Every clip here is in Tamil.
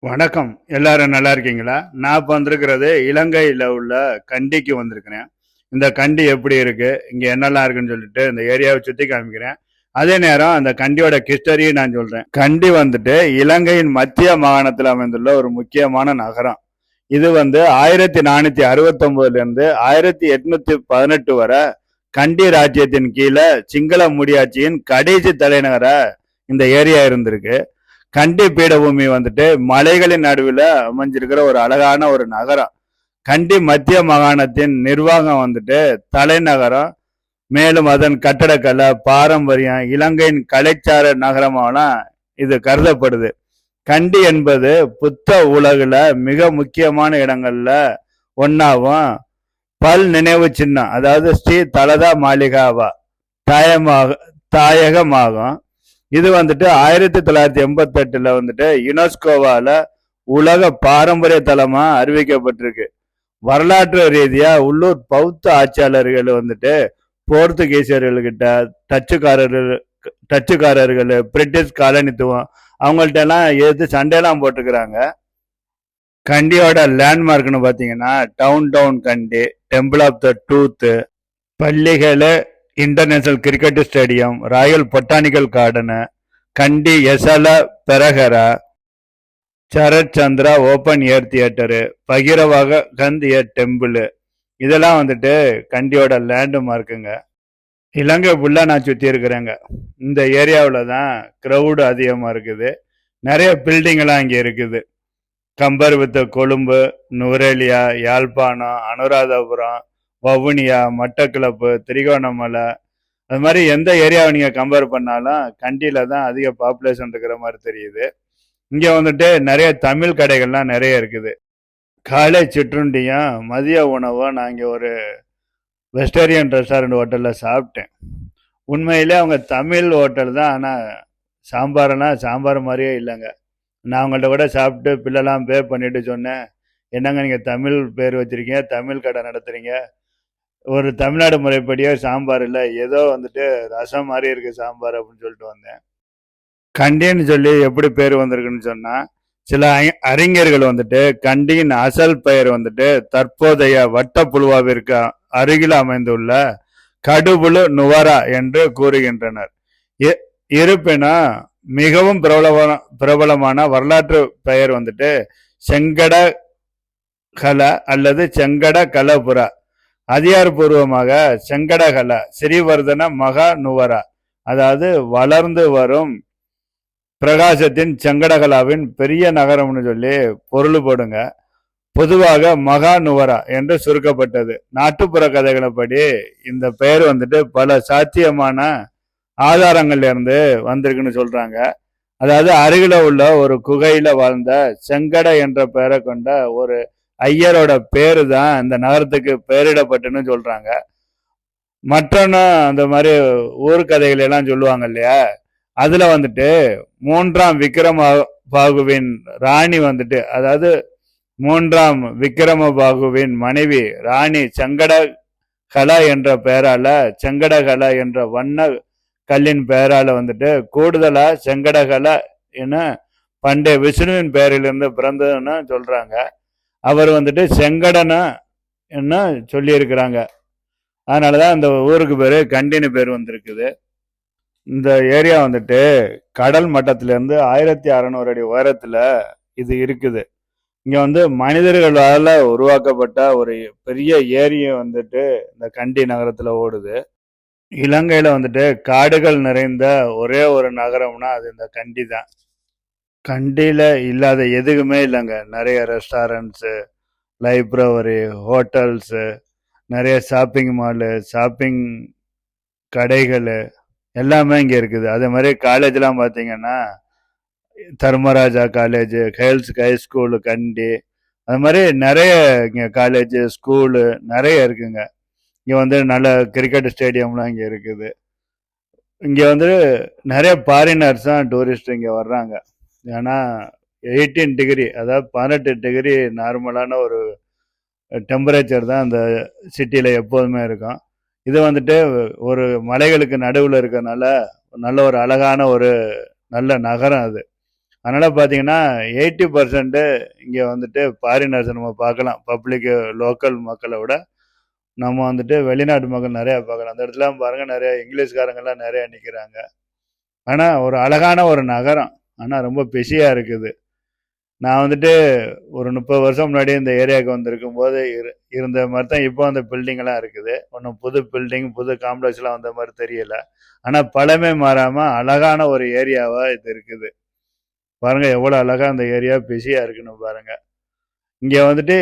வணக்கம். எல்லாரும் நல்லா இருக்கீங்களா? நான் இப்போ வந்திருக்கிறது இலங்கையில் உள்ள கண்டிக்கு வந்திருக்கிறேன். இந்த கண்டி எப்படி இருக்கு, இங்கே என்னெல்லாம் இருக்குன்னு சொல்லிட்டு இந்த ஏரியாவை சுற்றி காமிக்கிறேன். அதே நேரம் அந்த கண்டியோட ஹிஸ்டரியும் நான் சொல்றேன். கண்டி வந்துட்டு இலங்கையின் மத்திய மாகாணத்தில் அமைந்துள்ள ஒரு முக்கியமான நகரம். இது 1469 இருந்து 1818 வரை கண்டி ராஜ்யத்தின் கீழே சிங்கள முடியாட்சியின் கடைசி தலைநகரா இந்த ஏரியா இருந்திருக்கு. கண்டி பீடபூமி மலைகளின் நடுவில் அமைஞ்சிருக்கிற ஒரு அழகான ஒரு நகரம். கண்டி மத்திய மாகாணத்தின் நிர்வாகம் தலைநகரம். மேலும் அதன் கட்டடக்கலை பாரம்பரியம் இலங்கையின் கலைச்சார நகரமாலாம் இது கருதப்படுது. கண்டி என்பது புத்த உலகுல மிக முக்கியமான இடங்கள்ல ஒன்னாவும் பல் நினைவு சின்னம், அதாவது ஸ்ரீ தலதா மாளிகாவா தாயகமாகும். இது 1988 யுனெஸ்கோவால உலக பாரம்பரிய தலமா அறிவிக்கப்பட்டிருக்கு. வரலாற்று ரீதியா உள்ளூர் பௌத்த ஆட்சியாளர்கள் போர்த்துகீசியர்கள்கிட்ட டச்சுக்காரர்கள் பிரிட்டிஷ் காலனித்துவம் அவங்கள்ட்ட எல்லாம் எதிர்த்து சண்டையெல்லாம் போட்டுக்கிறாங்க. கண்டியோட லேண்ட்மார்க்னு பார்த்தீங்கன்னா town Kandy, temple of the tooth, Pallekele international cricket stadium, royal botanical garden, Kandy Esala Perahera, Sarath Chandra open air theatre, Bahirawa Kanda ஏர் டெம்பிள், இதெல்லாம் கண்டியோட லேண்ட்மார்க்குங்க. இலங்கை ஃபுல்லாக நான் சுற்றி இருக்கிறேங்க. இந்த ஏரியாவில் தான் க்ரௌடு அதிகமாக இருக்குது. நிறைய பில்டிங்கெல்லாம் இங்கே இருக்குது. கம்பர் வித் கொழும்பு, நுவரேலியா, யாழ்ப்பாணம், அனுராதபுரம், வவுனியா, மட்டக்கிளப்பு, திரிகோணமலை, அது மாதிரி எந்த ஏரியாவை நீங்கள் கம்பேர் பண்ணாலும் கண்டியில் தான் அதிக பாப்புலேஷன் இருக்கிற மாதிரி தெரியுது. இங்கே நிறைய தமிழ் கடைகள்லாம் நிறைய இருக்குது. காலை சிற்றுண்டியும் மதிய உணவும் நான் இங்கே ஒரு வெஜிடேரியன் ரெஸ்டாரண்ட் ஹோட்டலில் சாப்பிட்டேன். உண்மையிலே அவங்க தமிழ் ஹோட்டல் தான், ஆனால் சாம்பார்லாம் சாம்பார் மாதிரியே இல்லைங்க. நான் அவங்கள்ட்ட கூட சாப்பிட்டு பில்லெல்லாம் பே பண்ணிட்டு சொன்னேன், என்னங்க நீங்கள் தமிழ் பேர் வச்சுருக்கீங்க, தமிழ் கடை நடத்துகிறீங்க, ஒரு தமிழ்நாடு முறைப்படியே சாம்பார் இல்லை, ஏதோ ரசம் மாதிரி இருக்குது சாம்பார் அப்படின்னு சொல்லிட்டு வந்தேன். கண்டின்னு சொல்லி எப்படி பேர் வந்திருக்குன்னு சொன்னால், சில அறிஞர்கள் கண்டியின் அசல் பெயர் தற்போதைய வட்டப்புழுவாவிற்கு அருகில் அமைந்துள்ள கடுபுழு நுவரா என்று கூறுகின்றனர். இருப்பினும் மிகவும் பிரபலமான வரலாற்று பெயர் செங்கடகல அல்லது செங்கடகலபுரா. அதிகாரப்பூர்வமாக செங்கடகல ஸ்ரீவர்தன மகா நுவரா, அதாவது வளர்ந்து வரும் பிரகாசத்தின் செங்கடகலாவின் பெரிய நகரம்னு சொல்லி பொருள் போடுங்க. பொதுவாக மகா நுவரா என்று சுருக்கப்பட்டது. நாட்டுப்புற கதைகளப்படி இந்த பெயர் பல சாத்தியமான ஆதாரங்கள்ல இருந்து வந்திருக்குன்னு சொல்றாங்க. அதாவது அருகில உள்ள ஒரு குகையில வாழ்ந்த செங்கட என்ற பெயரை கொண்ட ஒரு ஐயரோட பேரு தான் இந்த நகரத்துக்கு பெயரிடப்பட்டுன்னு சொல்றாங்க. மற்றொன்னு அந்த மாதிரி ஊர் கதைகள் எல்லாம் சொல்லுவாங்க இல்லையா, அதுல 3ஆம் விக்ரமபாகுவின் ராணி அதாவது 3ஆம் விக்ரமபாகுவின் மனைவி ராணி செங்கடகலா என்ற பெயரால, செங்கடகலா என்ற வண்ண கல்லின் பெயரால கூடுதலா செங்கடகலா என பண்டைய விஷ்ணுவின் பெயரிலிருந்து பிறந்ததுன்னு சொல்றாங்க. அவர் செங்கடனா என்ன சொல்லி இருக்கிறாங்க. அதனாலதான் இந்த ஊருக்கு பேரு கண்டின்னு பேர் வந்திருக்குது. இந்த ஏரியா கடல் மட்டத்திலிருந்து 1600 அடி உயரத்துல இது இருக்குது. இங்க மனிதர்களால உருவாக்கப்பட்ட ஒரு பெரிய ஏரியை இந்த கண்டி நகரத்துல ஓடுது. இலங்கையில காடுகள் நிறைந்த ஒரே ஒரு நகரம்னா அது இந்த கண்டி தான். கண்டியில இல்லாத எதுவுமே இல்லைங்க. நிறைய ரெஸ்டாரண்ட்ஸு, லைப்ரரி, ஹோட்டல்ஸு, நிறைய ஷாப்பிங் மாலு, ஷாப்பிங் கடைகள் எல்லாமே இங்கே இருக்குது. அதே மாதிரி காலேஜ்லாம் பார்த்தீங்கன்னா Dharmaraja college, girls high school Kandy, அது மாதிரி நிறைய இங்கே காலேஜு ஸ்கூலு நிறைய இருக்குங்க. இங்கே நல்ல கிரிக்கெட் ஸ்டேடியம்லாம் இங்கே இருக்குது. இங்கே நிறைய ஃபாரினர்ஸ் தான் டூரிஸ்ட் இங்கே வர்றாங்க. ஏன்னா 18 டிகிரி, அதாவது 18 டிகிரி நார்மலான ஒரு டெம்பரேச்சர் தான் அந்த சிட்டியில் எப்போதுமே இருக்கும். இது வந்துட்டு ஒரு மலைகளுக்கு நடுவில் இருக்கிறனால நல்ல ஒரு அழகான ஒரு நல்ல நகரம் அது. அதனால பார்த்தீங்கன்னா 80% இங்கே வந்துட்டு ஃபாரினர்ஸ் நம்ம பார்க்கலாம். பப்ளிக்கு லோக்கல் மக்களை விட நம்ம வந்துட்டு வெளிநாட்டு மக்கள் நிறையா பார்க்கலாம். அந்த இடத்துல பாருங்கள் நிறைய இங்கிலீஷ்காரங்கெல்லாம் நிறையா நிற்கிறாங்க. ஆனால் ஒரு அழகான ஒரு நகரம், ஆனால் ரொம்ப பிஸியாக இருக்குது. நான் வந்துட்டு ஒரு 30 வருஷம் முன்னாடி இந்த ஏரியாவுக்கு வந்திருக்கும் போது இருந்த மாதிரி தான் இப்போ அந்த பில்டிங்கெல்லாம் இருக்குது. ஒன்றும் புது பில்டிங் புது காம்ப்ளெக்ஸ்லாம் வந்த மாதிரி தெரியல. ஆனால் பழமை மாறாமல் அழகான ஒரு ஏரியாவாக இது இருக்குது. பாருங்கள் எவ்வளோ அழகாக அந்த ஏரியா பிஸியாக இருக்குன்னு பாருங்கள். இங்கே வந்துட்டு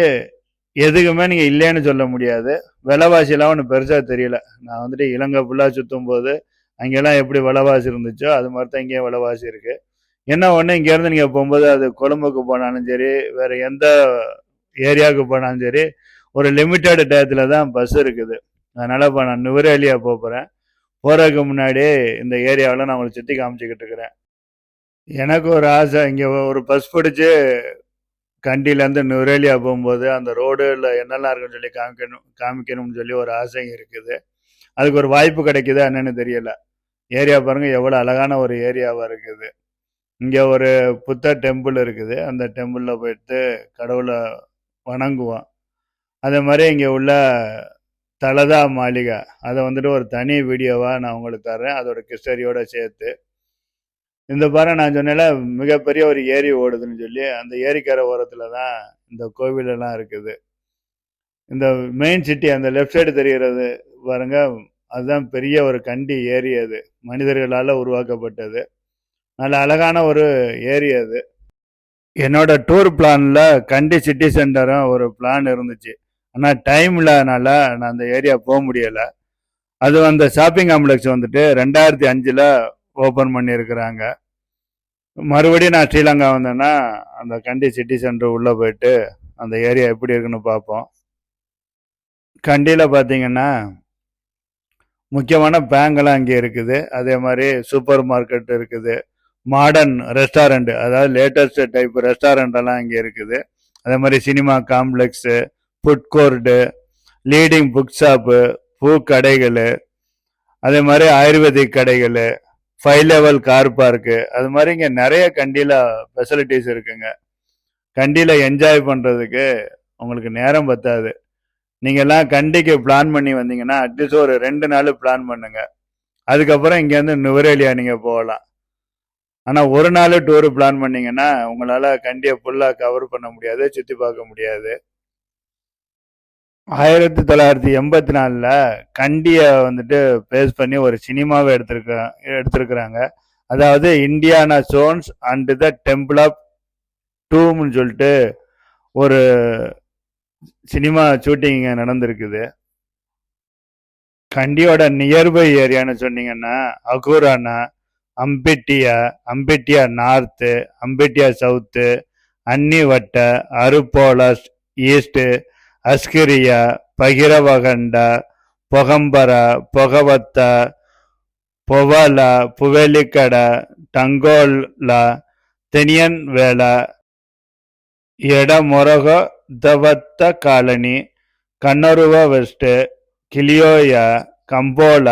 எதுக்குமே நீங்கள் இல்லைன்னு சொல்ல முடியாது. விலைவாசியெல்லாம் ஒன்றும் பெருசாக தெரியல. நான் வந்துட்டு இலங்கை ஃபுல்லாக சுற்றும் போது அங்கெல்லாம் எப்படி விலைவாசி இருந்துச்சோ அது மாதிரி தான் இங்கேயும் விலைவாசி இருக்குது. என்ன ஒன்று இங்கேருந்து நீங்கள் போகும்போது அது கொழும்புக்கு போனாலும் சரி வேறு எந்த ஏரியாவுக்கு போனாலும் சரி ஒரு லிமிட்டட் டயத்தில் தான் பஸ் இருக்குது. அதனால் இப்போ நான் நுவரேலியா போகிறேன். போகிறதுக்கு முன்னாடி இந்த ஏரியாவில் நான் உங்களுக்கு சுற்றி காமிச்சிக்கிட்டு இருக்கிறேன். எனக்கு ஒரு ஆசை, இங்கே ஒரு பஸ் பிடிச்சி கண்டியிலேருந்து நுவரேலியா போகும்போது அந்த ரோடில் என்னெல்லாம் இருக்குன்னு சொல்லி காமிக்கணும்னு சொல்லி ஒரு ஆசை இருக்குது. அதுக்கு ஒரு வாய்ப்பு கிடைக்குதா என்னன்னு தெரியல. ஏரியா பாருங்கள் எவ்வளோ அழகான ஒரு ஏரியாவாக இருக்குது. இங்கே ஒரு புத்த டெம்பிள் இருக்குது. அந்த டெம்பிளில் போயிட்டு கடவுளை வணங்குவோம். அதே மாதிரி இங்கே உள்ள தலதா மாளிகை அதை வந்துட்டு ஒரு தனி வீடியோவாக நான் உங்களுக்கு தர்றேன், அதோட கிருஷ்ணரியோடு சேர்த்து. இந்த பாரு நான் சொன்னேன்ல மிகப்பெரிய ஒரு ஏரி ஓடுதுன்னு சொல்லி, அந்த ஏரிக்கரை ஓரத்தில் தான் இந்த கோவிலெல்லாம் இருக்குது. இந்த மெயின் சிட்டி அந்த லெஃப்ட் சைடு தெரிகிறது பாருங்க, அதுதான் பெரிய ஒரு கண்டி ஏரி. அது மனிதர்களால் உருவாக்கப்பட்டது. நல்ல அழகான ஒரு ஏரி அது. என்னோட டூர் பிளானில் கண்டி சிட்டி சென்டரும் ஒரு பிளான் இருந்துச்சு. ஆனால் டைம் இல்லாதனால நான் அந்த ஏரியா போக முடியலை. அது அந்த ஷாப்பிங் காம்ப்ளெக்ஸ் வந்துட்டு 2005 ஓப்பன் பண்ணியிருக்கிறாங்க. மறுபடியும் நான் ஸ்ரீலங்கா வந்தேன்னா அந்த கண்டி சிட்டி சென்டர் உள்ளே போயிட்டு அந்த ஏரியா எப்படி இருக்குன்னு பார்ப்போம். கண்டியில் பார்த்தீங்கன்னா முக்கியமான பேங்கெல்லாம் அங்கே இருக்குது. அதே மாதிரி சூப்பர் மார்க்கெட் இருக்குது. மாடர்ன் ரெஸ்டாரண்ட், அதாவது லேட்டஸ்ட் டைப் ரெஸ்டாரண்ட் எல்லாம் இங்கே இருக்குது. அதே மாதிரி cinema complex, food court, leading book shop, பூக்கடைகள், அதே மாதிரி ஆயுர்வேதிக் கடைகள், 5 லெவல் கார் பார்க்கு, அது மாதிரி இங்கே நிறைய கண்டியில் ஃபெசிலிட்டிஸ் இருக்குங்க. கண்டியில் என்ஜாய் பண்ணுறதுக்கு உங்களுக்கு நேரம் பத்தாது. நீங்கள்லாம் கண்டிக்கு பிளான் பண்ணி வந்தீங்கன்னா அட்லீஸ்ட் ஒரு 2 நாள் பிளான் பண்ணுங்க. அதுக்கப்புறம் இங்கேருந்து நுவரேலியா நீங்கள் போகலாம். ஆனால் ஒரு நாள் டூரு பிளான் பண்ணிங்கன்னா உங்களால் கண்டியை ஃபுல்லாக கவர் பண்ண முடியாது, சுற்றி பார்க்க முடியாது. 1984 கண்டியை வந்துட்டு பேஸ் பண்ணி ஒரு சினிமாவை எடுத்திருக்கிறாங்க. அதாவது Indiana Jones and the temple of டூம்னு சொல்லிட்டு ஒரு சினிமா ஷூட்டிங் இங்கே நடந்திருக்குது. கண்டியோட நியர்பை ஏரியான்னு சொன்னீங்கன்னா அகூரானா, அம்பிட்டியா நார்த்து, அம்பிட்டியா சவுத்து, அன்னிவட்ட, அருப்போலஸ் ஈஸ்ட்டு, அஸ்கிரியா, பகிரவகண்ட, பொகம்பர, பொகவத்த, பொவல, புவேலிக்கட, டங்கோலா, தெனியன் வேல, ಎಡಮೊರಗ ದವತ್ತ ಕಾಲನಿ, ಕನ್ನರುವ ವೆಸ್ಟ್, ಕಿಲಿಯೋಯ, ಕಂಬೋಳ,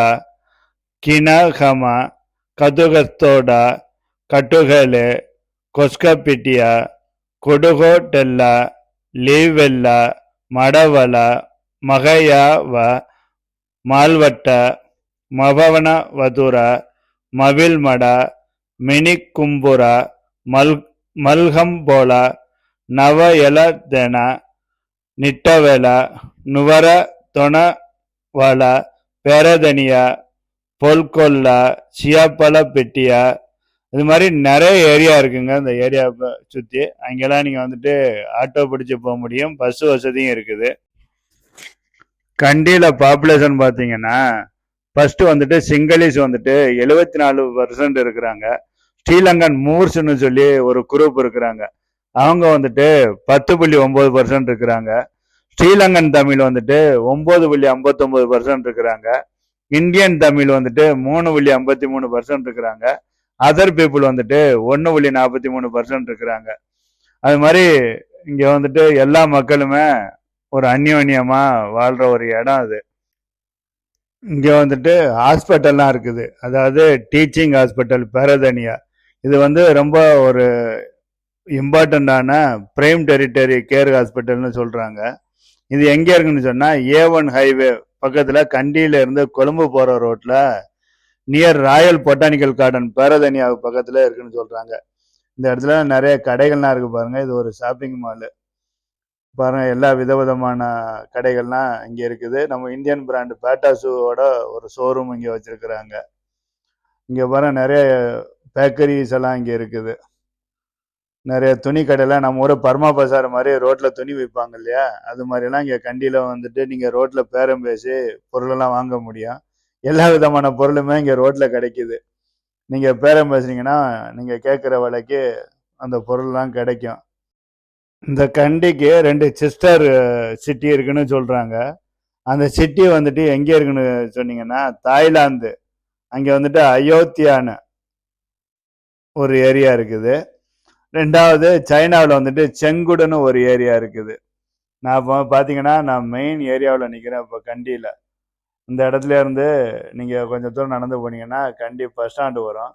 ಕಿನಹಮ, ಕದುಗಸ್ತೋಡ, ಕಟುಗಲೆ, ಕೊಸ್ಕಪಿಟಿಯ, ಕೊಡುಗೋಟೆಲ್ಲ, ಲೀವೆಲ್ಲ, ಮಡವಲ, ಮಗಯಾವ, ಮಾಲ್ವಟ್ಟ, ಮಭವನ ವಧುರ, ಮವಿಲ್ಮಡ, ಮಿನಿಕುಂಬುರ, ಮಲ್ಹಂಬೋಳ, ನವ ಎಲದೆನ, ನಿಟ್ಟವೆಲ, நுவர தொணவல, பேரதனியா, பொல்கொல்ல, சியாப்பலப்பெட்டியா, இது மாதிரி நிறைய ஏரியா இருக்குங்க இந்த ஏரியாவை சுற்றி. அங்கெல்லாம் நீங்கள் வந்துட்டு ஆட்டோ பிடிச்சி போக முடியும், பஸ் வசதியும் இருக்குது. கண்டியில் பாப்புலேஷன் பார்த்தீங்கன்னா ஃபர்ஸ்ட் வந்துட்டு சிங்களீஸ் வந்துட்டு 74% இருக்கிறாங்க. ஸ்ரீலங்கன் மூர்ஸ்ன்னு சொல்லி ஒரு குரூப் இருக்கிறாங்க, அவங்க வந்துட்டு 10.9% இருக்கிறாங்க. ஸ்ரீலங்கன் தமிழ் வந்துட்டு 9.59% இருக்கிறாங்க. இந்தியன் தமிழ் வந்துட்டு 3.53% இருக்கிறாங்க. அதர் பீப்புள் வந்துட்டு 1.43% இருக்கிறாங்க. அது மாதிரி இங்கே வந்துட்டு எல்லா மக்களுமே ஒரு அந்யோன்யமாக வாழ்கிற ஒரு இடம் அது. இங்கே வந்துட்டு ஹாஸ்பிட்டல்லாம் இருக்குது. அதாவது டீச்சிங் ஹாஸ்பிட்டல் பேரதனியா. இது வந்து ரொம்ப ஒரு இம்பார்ட்டண்ட்டான பிரைம் டெரிட்டரி கேர் ஹாஸ்பிட்டல்னு சொல்கிறாங்க. இது எங்கே இருக்குன்னு சொன்னால் A1 ஹைவே பக்கத்தில் கண்டியில இருந்து கொழும்பு போகிற ரோட்டில் நியர் ராயல் பொட்டானிக்கல் கார்டன் பேரதனியா பக்கத்தில் இருக்குன்னு சொல்கிறாங்க. இந்த இடத்துல நிறைய கடைகள்லாம் இருக்குது பாருங்கள். இது ஒரு ஷாப்பிங் மாலு பாருங்க. எல்லா விதவிதமான கடைகள்லாம் இங்கே இருக்குது. நம்ம இந்தியன் பிராண்டு பேட்டா ஷூவோட ஒரு ஷோரூம் இங்கே வச்சிருக்கிறாங்க. இங்கே பாருங்க நிறைய பேக்கரிஸ் எல்லாம் இங்கே இருக்குது. நிறைய துணி கடையெல்லாம் நம்ம ஊர் பர்மா பசார் மாதிரி ரோட்டில் துணி விற்பாங்க இல்லையா, அது மாதிரிலாம் இங்கே கண்டியில் வந்துட்டு நீங்கள் ரோட்டில் பேரம் பேசி பொருளெல்லாம் வாங்க முடியும். எல்லா விதமான பொருளுமே இங்கே ரோட்டில் கிடைக்குது. நீங்கள் பேரம் பேசுனீங்கன்னா நீங்கள் கேட்குற விலைக்கு அந்த பொருள்லாம் கிடைக்கும். இந்த கண்டிக்கு 2 சிஸ்டர் சிட்டி இருக்குன்னு சொல்கிறாங்க. அந்த சிட்டி வந்துட்டு எங்கே இருக்குன்னு சொன்னீங்கன்னா தாய்லாந்து, அங்கே வந்துட்டு அயோத்தியான்னு ஒரு ஏரியா இருக்குது. 2வது சைனாவில் வந்துட்டு செங்குடுன்னு ஒரு ஏரியா இருக்குது. நான் இப்போ பார்த்தீங்கன்னா நான் மெயின் ஏரியாவில் நிற்கிறேன் இப்போ கண்டியில். இந்த இடத்துல இருந்து நீங்கள் கொஞ்சம் தூரம் நடந்து போனீங்கன்னா கண்டி பஸ் ஸ்டாண்டு வரும்.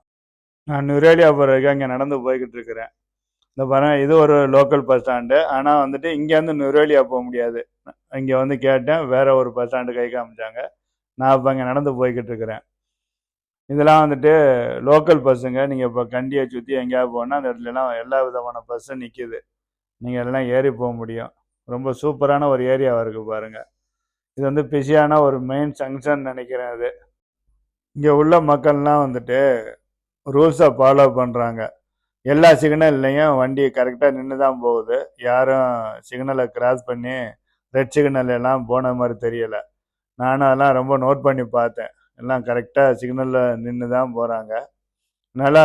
நான் நுரேலியா போகிறதுக்கு அங்கே நடந்து போய்கிட்டு இருக்கிறேன். இந்த பாருங்க, இது ஒரு லோக்கல் பஸ் ஸ்டாண்டு. ஆனால் வந்துட்டு இங்கேருந்து நுரேலியா போக முடியாது. இங்கே வந்து கேட்டேன், வேற ஒரு பஸ் ஸ்டாண்டு கை காமிச்சாங்க. நான் இப்போ அங்கே நடந்து போய்கிட்டு இருக்கிறேன். இதெல்லாம் வந்துட்டு லோக்கல் பஸ்ஸுங்க. நீங்கள் இப்போ கண்டியை சுற்றி எங்கேயாவது போனால் அந்த இடத்துலலாம் எல்லா விதமான பஸ்ஸும் நிற்கிது. நீங்கள் எல்லாம் ஏறி போக முடியும். ரொம்ப சூப்பரான ஒரு ஏரியாவாக இருக்குது பாருங்கள். இது வந்து பிஸியான ஒரு மெயின் ஜங்ஷன் நினைக்கிறேன். இது இங்கே உள்ள மக்கள்லாம் வந்துட்டு ரூல்ஸை ஃபாலோ பண்ணுறாங்க. எல்லா சிக்னல்லையும் வண்டி கரெக்டாக நின்று தான் போகுது. யாரும் சிக்னலை கிராஸ் பண்ணி ரெட் சிக்னல் எல்லாம் போன மாதிரி தெரியலை. நானும் அதெல்லாம் ரொம்ப நோட் பண்ணி பார்த்தேன். எல்லாம் கரெக்டாக சிக்னலில் நின்று தான் போகிறாங்க. அதனால்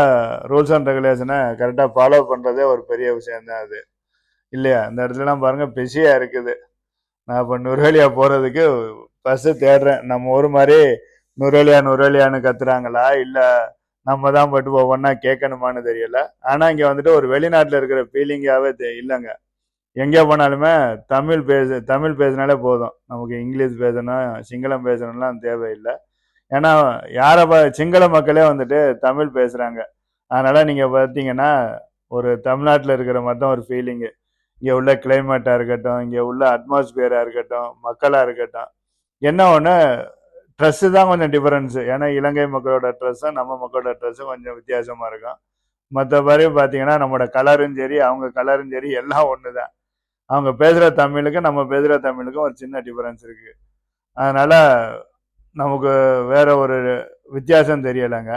ரூல்ஸ் அண்ட் ரெகுலேஷனை கரெக்டாக ஃபாலோ பண்ணுறதே ஒரு பெரிய விஷயந்தான் அது இல்லையா. இந்த இடத்துலலாம் பாருங்கள் பிஸியாக இருக்குது. நான் இப்போ நுரேலியா போகிறதுக்கு பஸ்ஸு தேடுறேன். நம்ம ஒரு மாதிரி நுரேலியான்னு கத்துறாங்களா இல்லை நம்ம தான் போய்ட்டு ஒவ்வொன்றா கேட்கணுமான்னு தெரியல. ஆனால் இங்கே வந்துட்டு ஒரு வெளிநாட்டில் இருக்கிற ஃபீலிங்காகவே இல்லைங்க. எங்கே போனாலுமே தமிழ் பேசினாலே போதும். நமக்கு இங்கிலீஷ் பேசணும், சிங்களம் பேசணும்லாம் தேவையில்லை. ஏன்னா சிங்கள மக்களே வந்துட்டு தமிழ் பேசுகிறாங்க. அதனால் நீங்கள் பார்த்தீங்கன்னா ஒரு தமிழ்நாட்டில் இருக்கிற மாதிரி தான் ஒரு ஃபீலிங்கு. இங்கே உள்ள கிளைமேட்டாக இருக்கட்டும், இங்கே உள்ள அட்மாஸ்பியராக இருக்கட்டும், மக்களாக இருக்கட்டும். என்ன ஒன்று, ட்ரெஸ்ஸு தான் கொஞ்சம் டிஃப்ரென்ஸு. ஏன்னா இலங்கை மக்களோட ட்ரெஸ்ஸும் நம்ம மக்களோட ட்ரெஸ்ஸும் கொஞ்சம் வித்தியாசமாக இருக்கும். மற்றபடி பார்த்தீங்கன்னா நம்மளோட கலரும் சரி, அவங்க கலரும் சரி, எல்லாம் ஒன்று தான். அவங்க பேசுகிற தமிழுக்கும் நம்ம பேசுகிற தமிழுக்கும் ஒரு சின்ன டிஃப்ரென்ஸ் இருக்குது. அதனால் நமக்கு வேற ஒரு வித்தியாசம் தெரியலைங்க.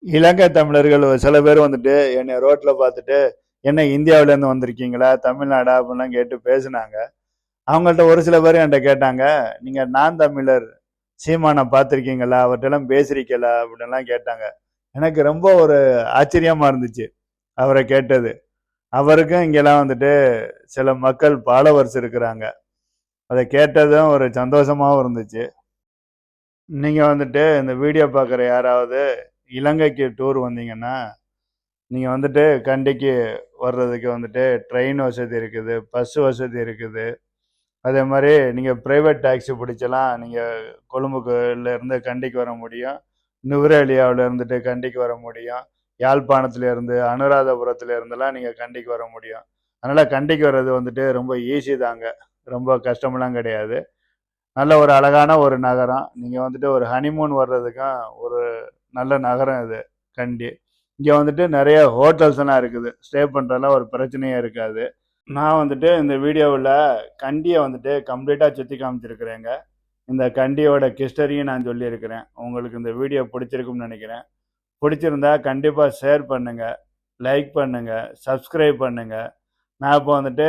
இலங்கை தமிழர்கள் சில பேர் வந்துட்டு என்னை ரோட்டில் பார்த்துட்டு என்ன இந்தியாவிலேருந்து வந்திருக்கீங்களா, தமிழ்நாடா அப்படின்லாம் கேட்டு பேசினாங்க. அவங்கள்ட்ட ஒரு சில பேர் என்கிட்ட கேட்டாங்க, நீங்கள் நான் தமிழர் சீமானை பார்த்துருக்கீங்களா, அவர்கிட்டலாம் பேசிருக்கீங்களா அப்படின்லாம் கேட்டாங்க. எனக்கு ரொம்ப ஒரு ஆச்சரியமாக இருந்துச்சு அவரை கேட்டது. அவருக்கும் இங்கெல்லாம் வந்துட்டு சில மக்கள் ஃபாலோவர்ஸ் இருக்கிறாங்க. அதை கேட்டதும் ஒரு சந்தோஷமாகவும் இருந்துச்சு. நீங்கள் வந்துட்டு இந்த வீடியோ பார்க்குற யாராவது இலங்கைக்கு டூர் வந்தீங்கன்னா நீங்கள் வந்துட்டு கண்டிக்கு வர்றதுக்கு வந்துட்டு ட்ரெயின் வசதி இருக்குது, பஸ் வசதி இருக்குது. அதே மாதிரி நீங்கள் ப்ரைவேட் டாக்ஸி பிடிச்சலாம் நீங்கள் கொழும்புக்குலேருந்து கண்டிக்கு வர முடியும். நுவரேலியாவில் இருந்துட்டு கண்டிக்கு வர முடியும். யாழ்ப்பாணத்துலேருந்து அனுராதபுரத்துலேருந்துலாம் நீங்கள் கண்டிக்கு வர முடியும். அதனால் கண்டிக்கு வர்றது வந்துட்டு ரொம்ப ஈஸி தாங்க, ரொம்ப கஷ்டமெல்லாம் கிடையாது. நல்ல ஒரு அழகான ஒரு நகரம். நீங்கள் வந்துட்டு ஒரு ஹனிமூன் வர்றதுக்கும் ஒரு நல்ல நகரம் இது கண்டி. இங்கே வந்துட்டு நிறைய ஹோட்டல்ஸ் எல்லாம் இருக்குது. ஸ்டே பண்ணுறதுலாம் ஒரு பிரச்சனையே இருக்காது. நான் வந்துட்டு இந்த வீடியோவில் கண்டியை வந்துட்டு கம்ப்ளீட்டாக சுற்றி காமிச்சிருக்கிறேங்க. இந்த கண்டியோட ஹிஸ்டரியும் நான் சொல்லியிருக்கிறேன். உங்களுக்கு இந்த வீடியோ பிடிச்சிருக்கும்னு நினைக்கிறேன். பிடிச்சிருந்தா கண்டிப்பாக ஷேர் பண்ணுங்கள், லைக் பண்ணுங்கள், சப்ஸ்கிரைப் பண்ணுங்கள். நான் இப்போ வந்துட்டு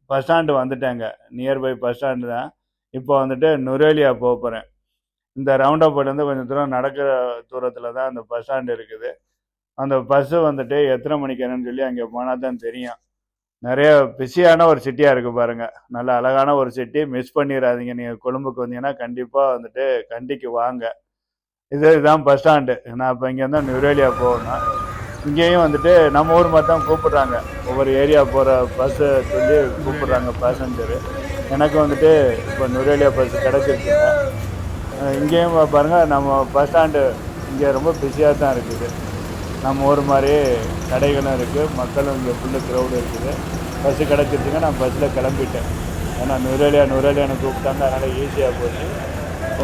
பஸ் ஸ்டாண்டு வந்துட்டேங்க. நியர்பை பஸ் ஸ்டாண்டு தான். இப்போ வந்துட்டு நுரேலியா போக போகிறேன். இந்த ரவுண்டப்லேருந்து கொஞ்சம் தூரம் நடக்கிற தூரத்தில் தான் அந்த பஸ் ஸ்டாண்டு இருக்குது. அந்த பஸ்ஸு வந்துட்டு எத்தனை மணிக்கு என்னன்னு சொல்லி அங்கே போனால் தான் தெரியும். நிறைய பிஸியான ஒரு சிட்டியாக இருக்குது பாருங்கள். நல்ல அழகான ஒரு சிட்டி. மிஸ் பண்ணிடாதீங்க. நீங்கள் கொழும்புக்கு வந்தீங்கன்னா கண்டிப்பாக வந்துட்டு கண்டிக்கு வாங்க. இதுதான் பஸ் ஸ்டாண்டு. நான் இப்போ இங்கேருந்து நுரேலியா போகணும். இங்கேயும் வந்துட்டு நம்ம ஊர் மாதிரி தான் கூப்பிட்றாங்க. ஒவ்வொரு ஏரியா போகிற பஸ்ஸை சொல்லி கூப்பிட்றாங்க பேசஞ்சரு. எனக்கு வந்துட்டு இப்போ நுரேலியா பஸ் கிடச்சிருக்குங்க. இங்கேயும் பாருங்கள், நம்ம பஸ் ஸ்டாண்டு இங்கே ரொம்ப பிஸியாக தான் இருக்குது. நம்ம ஊர் மாதிரி கடைகளும் இருக்குது, மக்களும் இங்கே ஃபுல்லு க்ரௌடு இருக்குது. பஸ்ஸு கிடச்சிருச்சுங்க, நான் பஸ்ஸில் கிளம்பிட்டேன். ஏன்னா நுரேலியான்னு கூப்பிட்டாங்க, அதனால் ஈஸியாக போச்சு.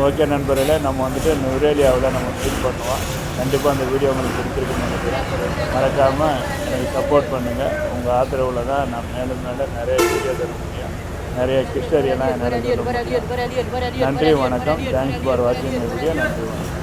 ஓகே நண்பர்களே, நம்ம வந்துட்டு நுரேலியாவில் நம்ம மீட் பண்ணுவோம். கண்டிப்பாக அந்த வீடியோ உங்களுக்கு பிடிச்சிருக்குன்னு நினைக்கிறேன். மறக்காமல் எனக்கு சப்போர்ட் பண்ணுங்கள். உங்கள் ஆதரவில் தான் நான் மேலும் நிறைய வீடியோ தர முடியும். நிறைய ஹிஸ்டரியெல்லாம் என்னால் சொல்ல முடியும். நன்றி, வணக்கம். தேங்க்ஸ் ஃபார் வாட்சிங் இந்த வீடியோ. நன்றி, வணக்கம்.